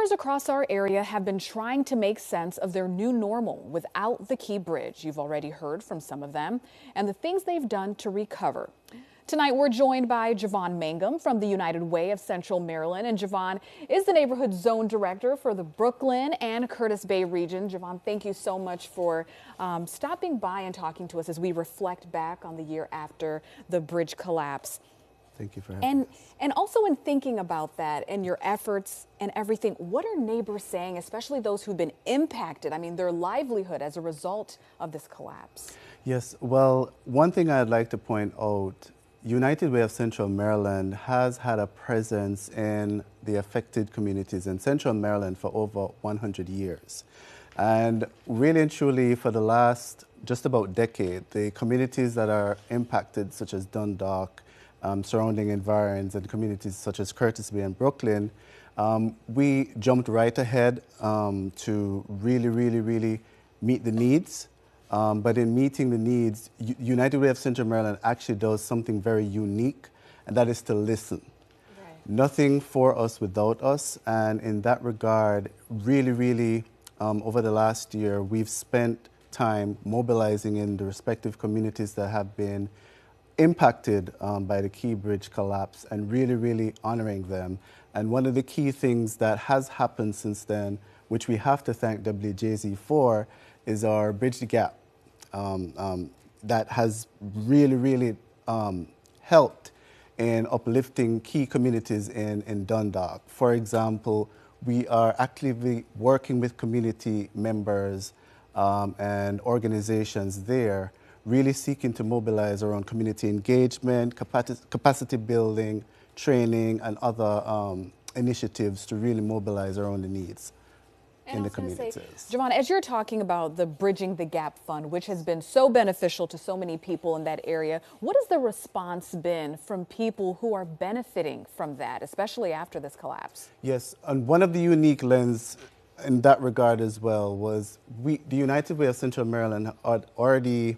Homeowners across our area have been trying to make sense of their new normal without the Key Bridge. You've already heard from some of them and the things they've done to recover. Tonight, we're joined by Javon Mangum from the United Way of Central Maryland. And Javon is the Neighborhood Zone Director for the Brooklyn and Curtis Bay region. Javon, thank you so much for stopping by and talking to us as we reflect back on the year after the bridge collapse. Thank you for having us. And also in thinking about that and your efforts and everything, what are neighbors saying, especially those who've been impacted? I mean, their livelihood as a result of this collapse. Yes, well, one thing I'd like to point out, United Way of Central Maryland has had a presence in the affected communities in Central Maryland for over 100 years. And really and truly, for the last just about decade, the communities that are impacted, such as Dundalk, surrounding environs, and communities such as Curtis Bay and Brooklyn, we jumped right ahead to really meet the needs. But in meeting the needs, United Way of Central Maryland actually does something very unique, and that is to listen. Right. Nothing for us without us, and in that regard, really, over the last year, we've spent time mobilizing in the respective communities that have been impacted by the Key Bridge collapse and really honoring them. And one of the key things that has happened since then, which we have to thank WJZ for, is our Bridge the Gap that has really helped in uplifting key communities in Dundalk. For example, we are actively working with community members and organizations there, really seeking to mobilize around community engagement, capacity building, training, and other initiatives to really mobilize around the needs in the communities. Javon, as you're talking about the Bridging the Gap Fund, which has been so beneficial to so many people in that area, what has the response been from people who are benefiting from that, especially after this collapse? Yes, and one of the unique lenses in that regard as well was the United Way of Central Maryland had already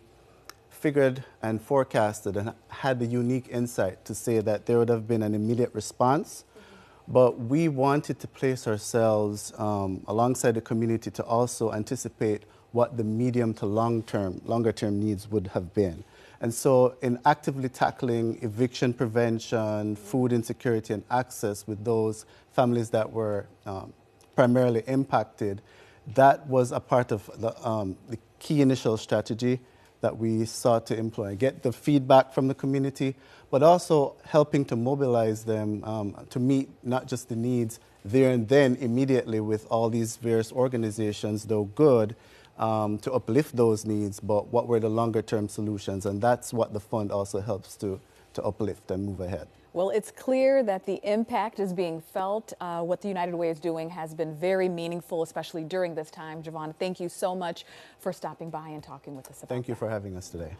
figured and forecasted and had the unique insight to say that there would have been an immediate response. But we wanted to place ourselves alongside the community to also anticipate what the medium to longer term needs would have been. And so in actively tackling eviction prevention, food insecurity, and access with those families that were primarily impacted, that was a part of the key initial strategy that we sought to employ, get the feedback from the community, but also helping to mobilize them to meet not just the needs there and then immediately with all these various organizations, though good, to uplift those needs, but what were the longer term solutions? And that's what the fund also helps to uplift and move ahead. Well, it's clear that the impact is being felt. What the United Way is doing has been very meaningful, especially during this time. Javon, thank you so much for stopping by and talking with us about Thank you for having us today.